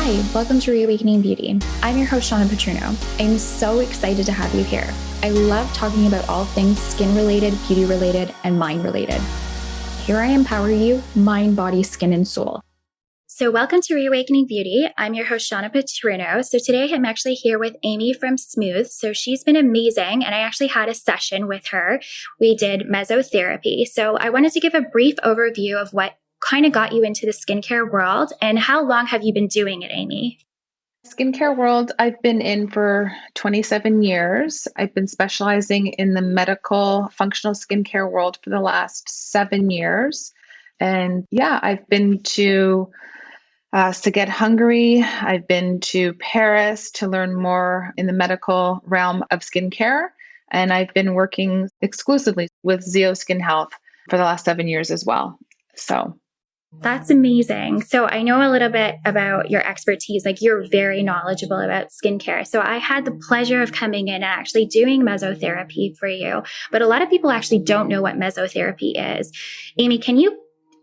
Hi, welcome to Reawakening Beauty. I'm your host, Shawna Patruno. I'm so excited to have you here. I love talking about all things skin-related, beauty-related, and mind-related. Here I empower you, mind, body, skin, and soul. So welcome to Reawakening Beauty. I'm your host, Shawna Patruno. So today I'm actually here with Aimee from Smooth. So she's been amazing, and I actually had a session with her. We did mesotherapy. So I wanted to give a brief overview of what kind of got you into the skincare world, and how long have you been doing it, Aimee? Skincare world, I've been in for 27 years. I've been specializing in the medical functional skincare world for the last 7 years. And yeah, I've been to Saget, Hungary. I've been to Paris to learn more in the medical realm of skincare. And I've been working exclusively with Zeo Skin Health for the last 7 years as well. So That's amazing. So I know a little bit about your expertise. Like, you're very knowledgeable about skincare. So I had the pleasure of coming in and actually doing mesotherapy for you. But a lot of people actually don't know what mesotherapy is. Aimee, can you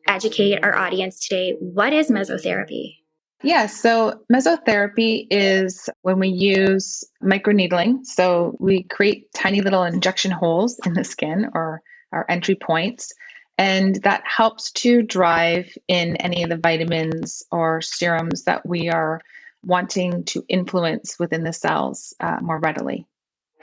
educate our audience today? What is mesotherapy? yeah, so mesotherapy is when we use microneedling. So we create tiny little injection holes in the skin, or our entry points, and that helps to drive in any of the vitamins or serums that we are wanting to influence within the cells more readily.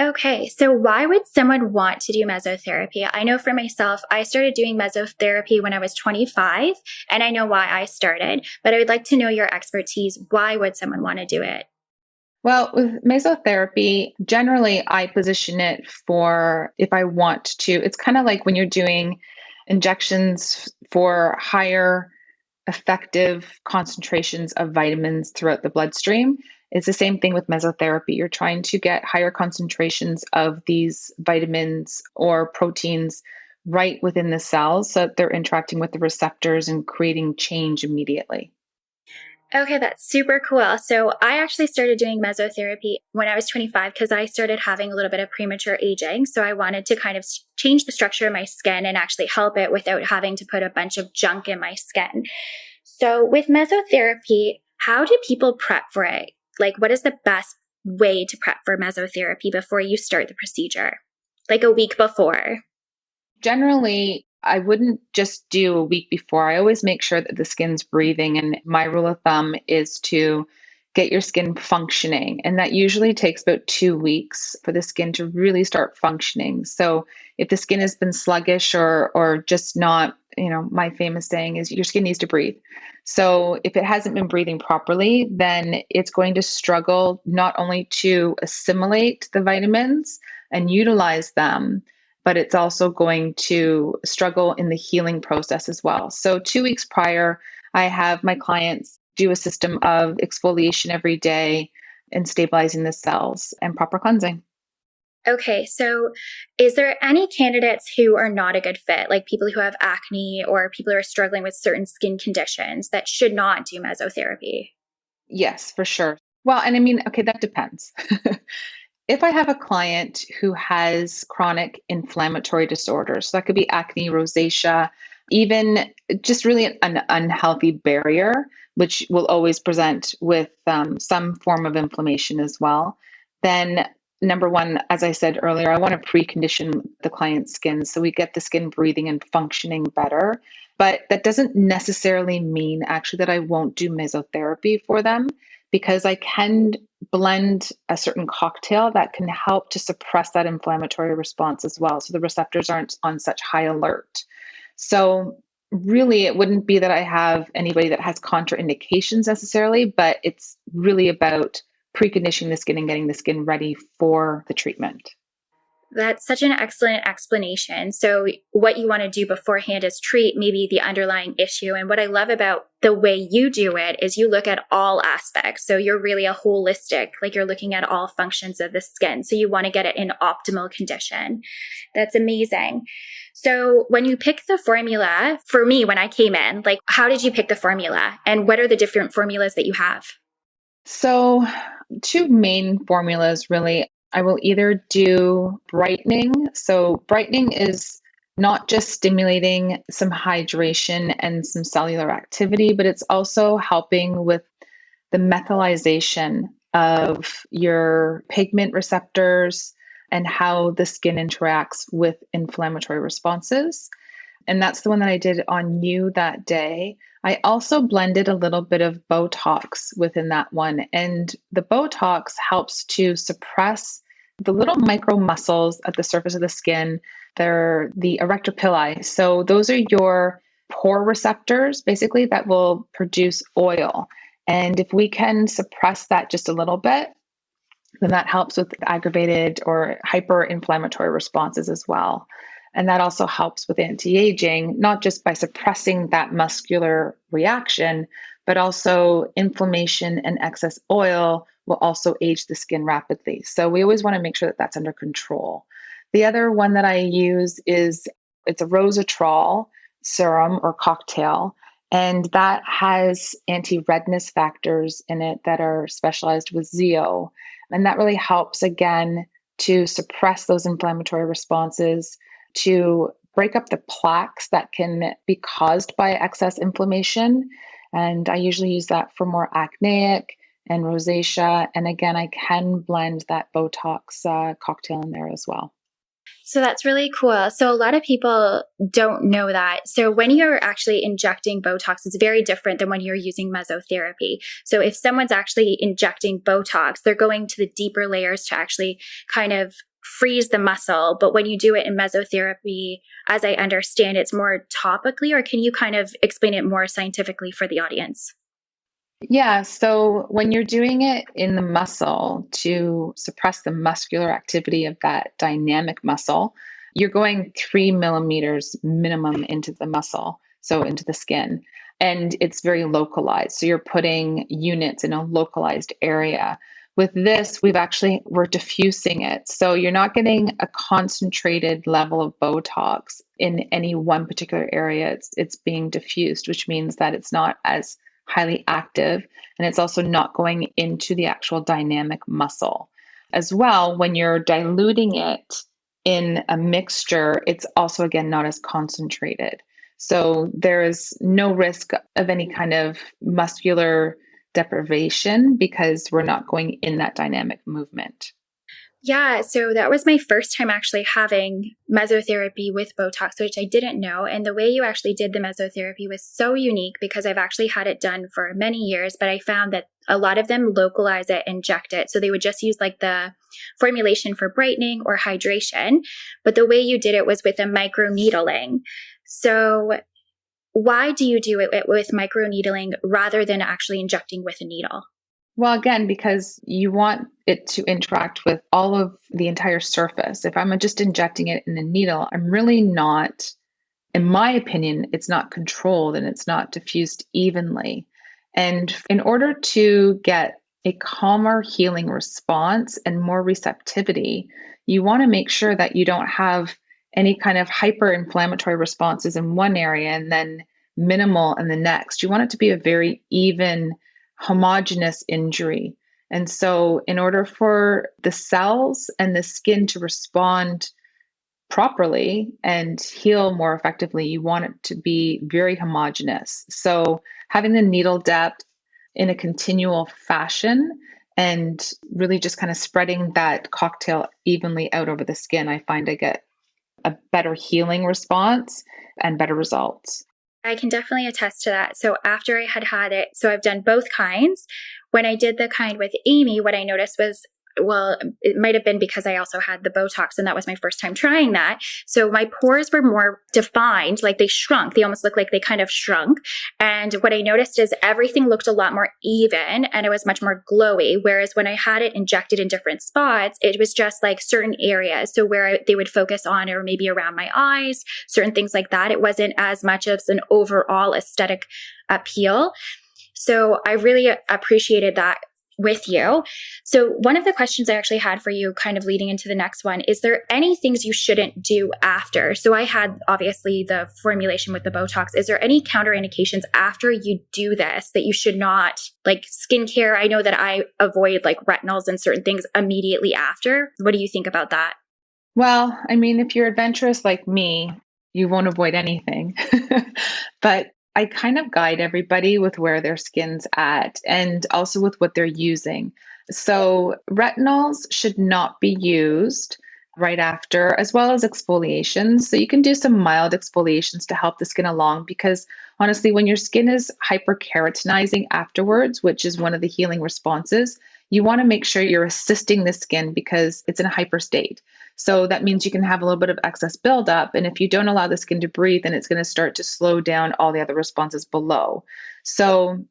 Okay, so why would someone want to do mesotherapy? I know for myself, I started doing mesotherapy when I was 25, and I know why I started, but I would like to know your expertise. Why would someone want to do it? Well, with mesotherapy, generally I position it for if I want to. It's kind of like when you're doing injections for higher effective concentrations of vitamins throughout the bloodstream. It's the same thing with mesotherapy. You're trying to get higher concentrations of these vitamins or proteins right within the cells so that they're interacting with the receptors and creating change immediately. Okay, that's super cool. So I actually started doing mesotherapy when I was 25 because I started having a little bit of premature aging. So I wanted to kind of change the structure of my skin and actually help it without having to put a bunch of junk in my skin. So with mesotherapy, how do people prep for it? Like, what is the best way to prep for mesotherapy before you start the procedure? Like a week before? Generally, I wouldn't just do a week before. I always make sure that the skin's breathing. And my rule of thumb is to get your skin functioning. And that usually takes about 2 weeks for the skin to really start functioning. So if the skin has been sluggish or just not, my famous saying is your skin needs to breathe. So if it hasn't been breathing properly, then it's going to struggle not only to assimilate the vitamins and utilize them, but it's also going to struggle in the healing process as well. So 2 weeks prior, I have my clients do a system of exfoliation every day and stabilizing the cells and proper cleansing. Okay, so is there any candidates who are not a good fit, like people who have acne or people who are struggling with certain skin conditions that should not do mesotherapy? Yes, for sure. Well, and I mean, okay, that depends. If I have a client who has chronic inflammatory disorders, so that could be acne, rosacea, even just really an unhealthy barrier, which will always present with some form of inflammation as well, then number one, as I said earlier, I want to precondition the client's skin so we get the skin breathing and functioning better. But that doesn't necessarily mean actually that I won't do mesotherapy for them, because I can blend a certain cocktail that can help to suppress that inflammatory response as well. So the receptors aren't on such high alert. So really, it wouldn't be that I have anybody that has contraindications necessarily, but it's really about preconditioning the skin and getting the skin ready for the treatment. That's such an excellent explanation. So what you want to do beforehand is treat maybe the underlying issue. And what I love about the way you do it is you look at all aspects. So you're really a holistic, like you're looking at all functions of the skin. So you want to get it in optimal condition. That's amazing. So when you pick the formula, for me, when I came in, like, how did you pick the formula and what are the different formulas that you have? So, two main formulas really. I will either do brightening. So, brightening is not just stimulating some hydration and some cellular activity, but it's also helping with the methylation of your pigment receptors and how the skin interacts with inflammatory responses. And that's the one that I did on you that day. I also blended a little bit of Botox within that one. And the Botox helps to suppress the little micro muscles at the surface of the skin. They're the erector pili. So those are your pore receptors, basically, that will produce oil. And if we can suppress that just a little bit, then that helps with aggravated or hyper-inflammatory responses as well. And that also helps with anti-aging, not just by suppressing that muscular reaction, but also inflammation and excess oil will also age the skin rapidly. So we always want to make sure that that's under control. The other one that I use it's a Rosatrol serum or cocktail, and that has anti-redness factors in it that are specialized with ZEO. And that really helps, again, to suppress those inflammatory responses, to break up the plaques that can be caused by excess inflammation. And I usually use that for more acneic and rosacea. And again, I can blend that Botox cocktail in there as well. So that's really cool. So a lot of people don't know that. So when you're actually injecting Botox, it's very different than when you're using mesotherapy. So if someone's actually injecting Botox, they're going to the deeper layers to actually kind of freeze the muscle. But when you do it in mesotherapy, as I understand, it's more topically, or can you kind of explain it more scientifically for the audience? Yeah, so when you're doing it in the muscle to suppress the muscular activity of that dynamic muscle, you're going 3 millimeters minimum into the muscle, so into the skin. And it's very localized. So you're putting units in a localized area. With this, we're diffusing it. So you're not getting a concentrated level of Botox in any one particular area. It's being diffused, which means that it's not as highly active, and it's also not going into the actual dynamic muscle. As well, when you're diluting it in a mixture, it's also, again, not as concentrated. So there is no risk of any kind of muscular deprivation because we're not going in that dynamic movement. Yeah, so that was my first time actually having mesotherapy with Botox, which I didn't know. And the way you actually did the mesotherapy was so unique because I've actually had it done for many years, but I found that a lot of them localize it, inject it. So they would just use like the formulation for brightening or hydration. But the way you did it was with a microneedling. So why do you do it with microneedling rather than actually injecting with a needle? Well, again, because you want it to interact with all of the entire surface. If I'm just injecting it in a needle, I'm really not, in my opinion, it's not controlled and it's not diffused evenly. And in order to get a calmer healing response and more receptivity, you want to make sure that you don't have any kind of hyper-inflammatory responses in one area and then minimal in the next. You want it to be a very even, homogeneous injury. And so in order for the cells and the skin to respond properly and heal more effectively, you want it to be very homogeneous. So having the needle depth in a continual fashion and really just kind of spreading that cocktail evenly out over the skin, I find I get a better healing response and better results. I can definitely attest to that. So after I had it, so I've done both kinds. When I did the kind with Aimee, what I noticed was, well, it might have been because I also had the Botox and that was my first time trying that. So my pores were more defined, like they shrunk. They almost looked like they kind of shrunk. And what I noticed is everything looked a lot more even and it was much more glowy. Whereas when I had it injected in different spots, it was just like certain areas. So where they would focus on or maybe around my eyes, certain things like that. It wasn't as much of an overall aesthetic appeal. So I really appreciated that with you. So one of the questions I actually had for you kind of leading into the next one, is there any things you shouldn't do after? So I had obviously the formulation with the Botox. Is there any counterindications after you do this that you should not, like skincare? I know that I avoid like retinols and certain things immediately after. What do you think about that? Well, I mean, if you're adventurous like me, you won't avoid anything. But I kind of guide everybody with where their skin's at and also with what they're using. So, retinols should not be used right after, as well as exfoliations. So, you can do some mild exfoliations to help the skin along because honestly, when your skin is hyperkeratinizing afterwards, which is one of the healing responses, you want to make sure you're assisting the skin because it's in a hyper state. So that means you can have a little bit of excess buildup. And if you don't allow the skin to breathe, then it's going to start to slow down all the other responses below. So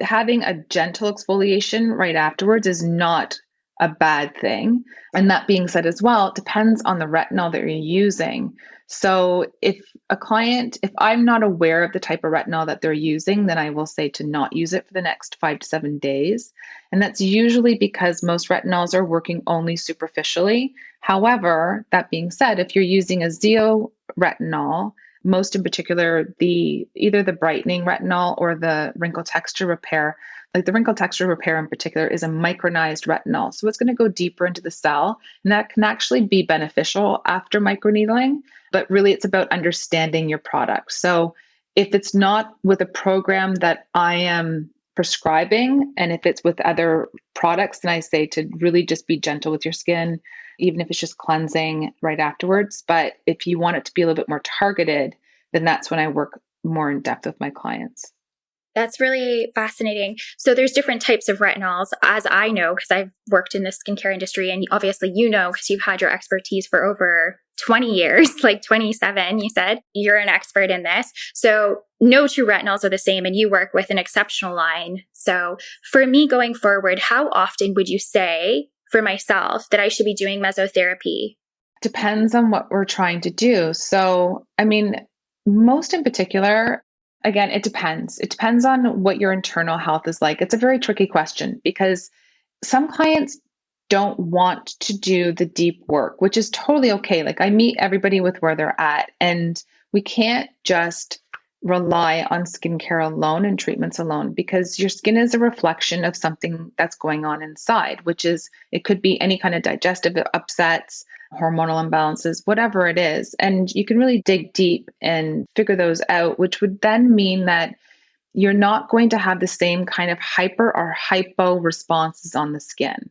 having a gentle exfoliation right afterwards is not a bad thing. And that being said, as well, it depends on the retinol that you're using. So if I'm not aware of the type of retinol that they're using, then I will say to not use it for the next 5 to 7 days. And that's usually because most retinols are working only superficially. However, that being said, if you're using a zeoretinol, most in particular, either the brightening retinol or the wrinkle texture repair. Like the wrinkle texture repair in particular is a micronized retinol. So it's going to go deeper into the cell, and that can actually be beneficial after microneedling, but really it's about understanding your product. So if it's not with a program that I am prescribing, and if it's with other products, then I say to really just be gentle with your skin, even if it's just cleansing right afterwards. But if you want it to be a little bit more targeted, then that's when I work more in depth with my clients. That's really fascinating. So there's different types of retinols, as I know, because I've worked in the skincare industry, and obviously you know, because you've had your expertise for over 20 years, like 27, you said. You're an expert in this. So no two retinols are the same, and you work with an exceptional line. So for me going forward, how often would you say for myself that I should be doing mesotherapy? Depends on what we're trying to do. So, I mean, most in particular, again, it depends. It depends on what your internal health is like. It's a very tricky question because some clients don't want to do the deep work, which is totally okay. Like I meet everybody with where they're at, and we can't just rely on skincare alone and treatments alone because your skin is a reflection of something that's going on inside, which is it could be any kind of digestive upsets, hormonal imbalances, whatever it is. And you can really dig deep and figure those out, which would then mean that you're not going to have the same kind of hyper or hypo responses on the skin.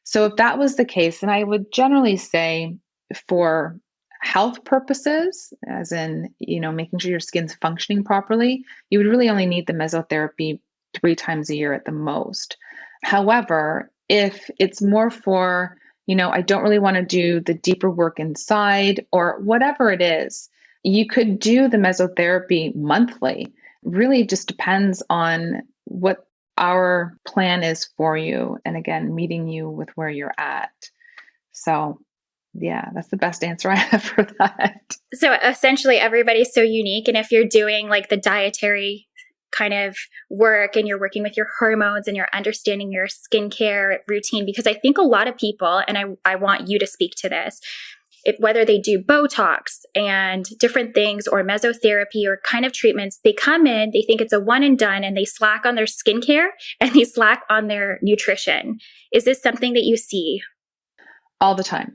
So if that was the case, then I would generally say for health purposes, as in, making sure your skin's functioning properly, you would really only need the mesotherapy 3 times a year at the most. However, if it's more for, I don't really want to do the deeper work inside or whatever it is, you could do the mesotherapy monthly. Really just depends on what our plan is for you. And again, meeting you with where you're at. So yeah, that's the best answer I have for that. So essentially everybody's so unique. And if you're doing like the dietary kind of work and you're working with your hormones and you're understanding your skincare routine, because I think a lot of people, and I want you to speak to this, whether they do Botox and different things or mesotherapy or kind of treatments, they come in, they think it's a one and done, and they slack on their skincare and they slack on their nutrition. Is this something that you see? All the time.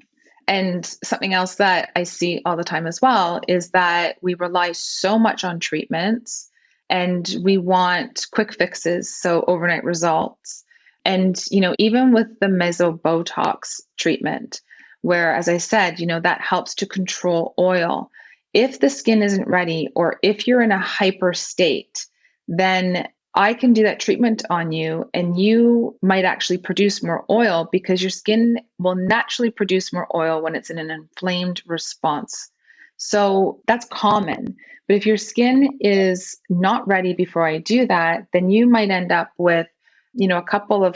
And something else that I see all the time as well is that we rely so much on treatments and we want quick fixes, so overnight results. And, even with the meso-Botox treatment, where, as I said, that helps to control oil. If the skin isn't ready or if you're in a hyper state, then I can do that treatment on you and you might actually produce more oil because your skin will naturally produce more oil when it's in an inflamed response. So that's common. But if your skin is not ready before I do that, then you might end up with, a couple of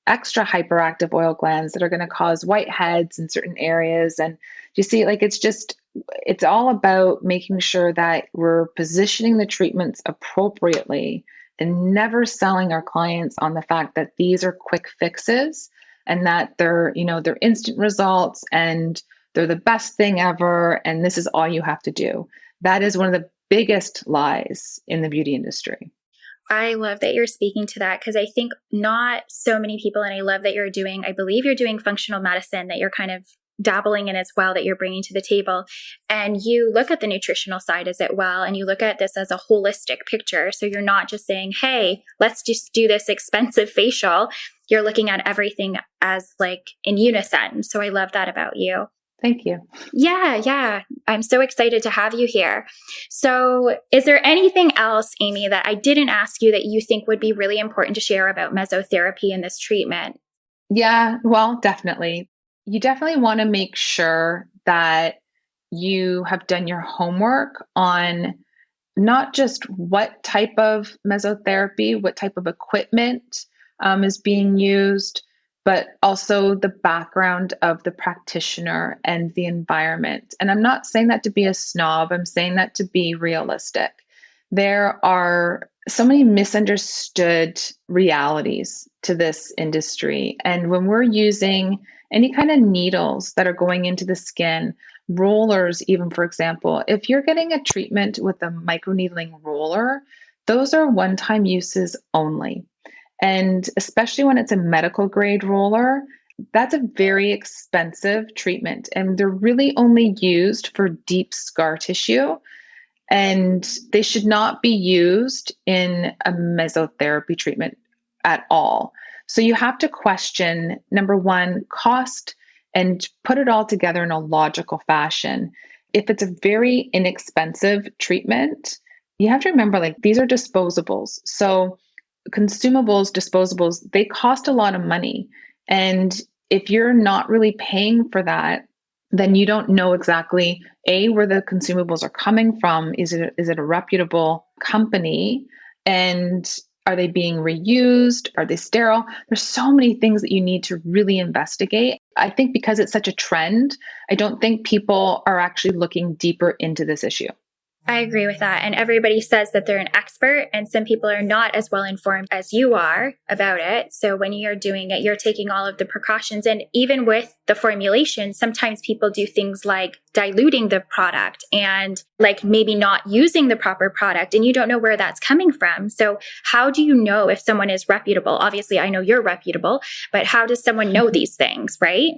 extra hyperactive oil glands that are going to cause whiteheads in certain areas. And you see, like, it's all about making sure that we're positioning the treatments appropriately and never selling our clients on the fact that these are quick fixes and that they're instant results and they're the best thing ever. And this is all you have to do. That is one of the biggest lies in the beauty industry. I love that you're speaking to that because I think not so many people, and I love that I believe you're doing functional medicine, that you're kind of dabbling in as well that you're bringing to the table. And you look at the nutritional side as well, and you look at this as a holistic picture. So you're not just saying, hey, let's just do this expensive facial. You're looking at everything as like in unison. So I love that about you. Thank you. Yeah. I'm so excited to have you here. So is there anything else, Aimee, that I didn't ask you that you think would be really important to share about mesotherapy and this treatment? Yeah, well, definitely. You definitely want to make sure that you have done your homework on not just what type of mesotherapy, what type of equipment is being used, but also the background of the practitioner and the environment. And I'm not saying that to be a snob, I'm saying that to be realistic. There are so many misunderstood realities to this industry. And when we're using any kind of needles that are going into the skin, rollers, even for example, if you're getting a treatment with a microneedling roller, those are one-time uses only. And especially when it's a medical grade roller, that's a very expensive treatment. And they're really only used for deep scar tissue. And they should not be used in a mesotherapy treatment at all. So you have to question, number one, cost and put it all together in a logical fashion. If it's a very inexpensive treatment, you have to remember like these are disposables. So consumables, disposables, they cost a lot of money. And if you're not really paying for that, then you don't know exactly where the consumables are coming from. Is it a reputable company? And are they being reused? Are they sterile? There's so many things that you need to really investigate. I think because it's such a trend, I don't think people are actually looking deeper into this issue. I agree with that. And everybody says that they're an expert, and some people are not as well informed as you are about it. So when you're doing it, you're taking all of the precautions. And even with the formulation, sometimes people do things like diluting the product and like maybe not using the proper product, and you don't know where that's coming from. So how do you know if someone is reputable? Obviously, I know you're reputable, but how does someone know these things, right?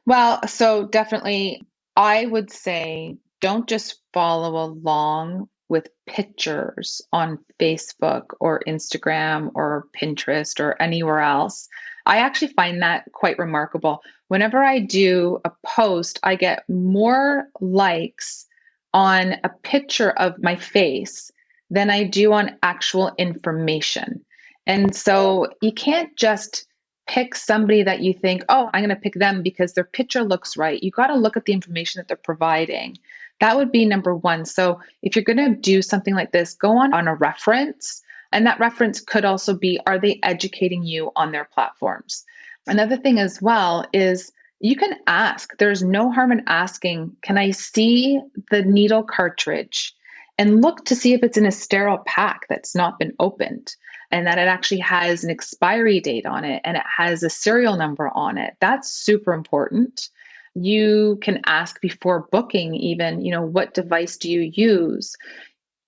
Well, so definitely, I would say don't just follow along with pictures on Facebook or Instagram or Pinterest or anywhere else. I actually find that quite remarkable. Whenever I do a post, I get more likes on a picture of my face than I do on actual information. And so you can't just pick somebody that you think, oh, I'm going to pick them because their picture looks right. You got to look at the information that they're providing. That would be number one. So if you're going to do something like this, go on a reference. And that reference could also be, are they educating you on their platforms? Another thing as well is you can ask. There's no harm in asking, can I see the needle cartridge? And look to see if it's in a sterile pack that's not been opened and that it actually has an expiry date on it and it has a serial number on it. That's super important. You can ask before booking even, what device do you use?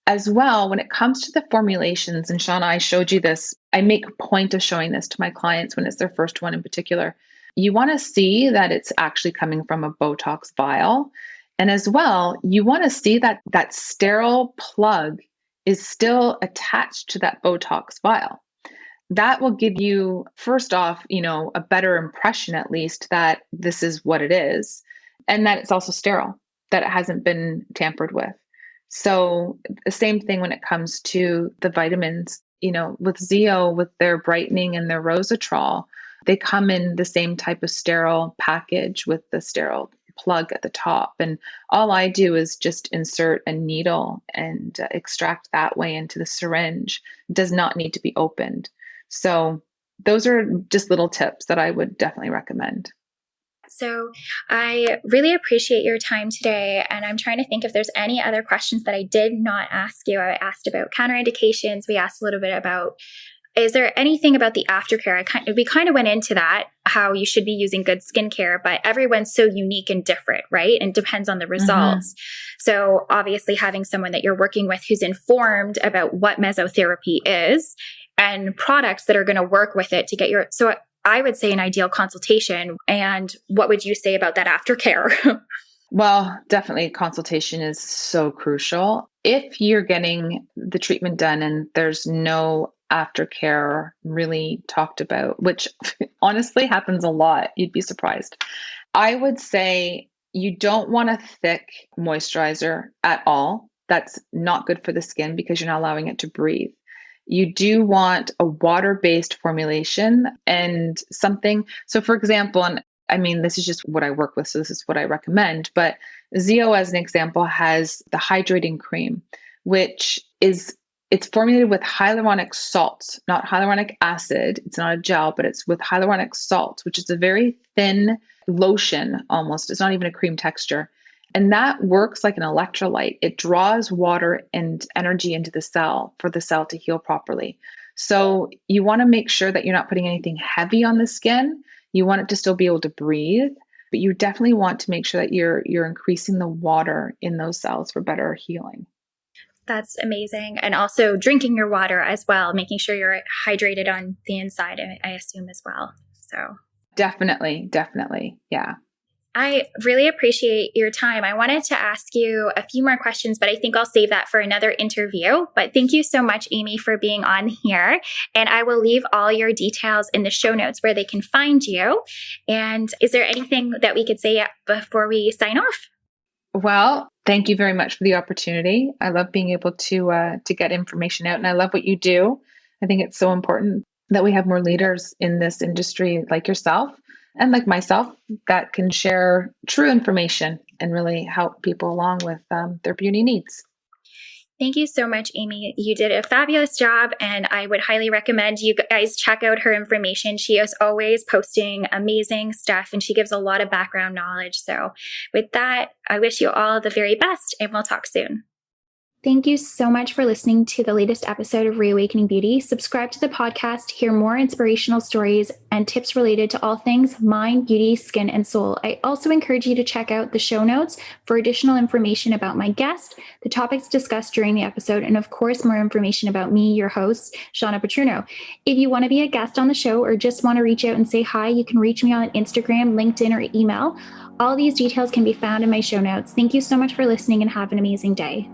As well, when it comes to the formulations, and Shawna, I showed you this, I make a point of showing this to my clients when it's their first one in particular. You want to see that it's actually coming from a Botox vial. And as well, you want to see that that sterile plug is still attached to that Botox vial. That will give you, first off, a better impression, at least, that this is what it is, and that it's also sterile, that it hasn't been tampered with. So the same thing when it comes to the vitamins, with Zeo, with their brightening and their Rosatrol, they come in the same type of sterile package with the sterile plug at the top. And all I do is just insert a needle and extract that way into the syringe. It does not need to be opened. So those are just little tips that I would definitely recommend. So I really appreciate your time today. And I'm trying to think if there's any other questions that I did not ask you. I asked about counterindications. We asked a little bit about, is there anything about the aftercare? We kind of went into that, how you should be using good skincare, but everyone's so unique and different, right? And depends on the results. So obviously having someone that you're working with who's informed about what mesotherapy is and products that are going to work with it to get so I would say, an ideal consultation? And what would you say about that aftercare? Well, definitely consultation is so crucial. If you're getting the treatment done and there's no aftercare really talked about, which honestly happens a lot, you'd be surprised. I would say you don't want a thick moisturizer at all. That's not good for the skin because you're not allowing it to breathe. You do want a water-based formulation and something. So, for example, and I mean, this is just what I work with, so this is what I recommend. But Zeo, as an example, has the hydrating cream, which is it's formulated with hyaluronic salt, not hyaluronic acid. It's not a gel, but it's with hyaluronic salt, which is a very thin lotion almost. It's not even a cream texture. And that works like an electrolyte. It draws water and energy into the cell for the cell to heal properly. So you want to make sure that you're not putting anything heavy on the skin. You want it to still be able to breathe, but you definitely want to make sure that you're increasing the water in those cells for better healing. That's amazing. And also drinking your water as well, making sure you're hydrated on the inside, I assume, as well. So definitely. Yeah. I really appreciate your time. I wanted to ask you a few more questions, but I think I'll save that for another interview. But thank you so much, Aimee, for being on here. And I will leave all your details in the show notes where they can find you. And is there anything that we could say before we sign off? Well, thank you very much for the opportunity. I love being able to get information out, and I love what you do. I think it's so important that we have more leaders in this industry like yourself and like myself that can share true information and really help people along with their beauty needs. Thank you so much, Aimee. You did a fabulous job, and I would highly recommend you guys check out her information. She is always posting amazing stuff, and she gives a lot of background knowledge. So with that, I wish you all the very best, and we'll talk soon. Thank you so much for listening to the latest episode of Reawakening Beauty. Subscribe to the podcast, hear more inspirational stories and tips related to all things mind, beauty, skin, and soul. I also encourage you to check out the show notes for additional information about my guest, the topics discussed during the episode, and of course, more information about me, your host, Shawna Patruno. If you want to be a guest on the show or just want to reach out and say hi, you can reach me on Instagram, LinkedIn, or email. All these details can be found in my show notes. Thank you so much for listening and have an amazing day.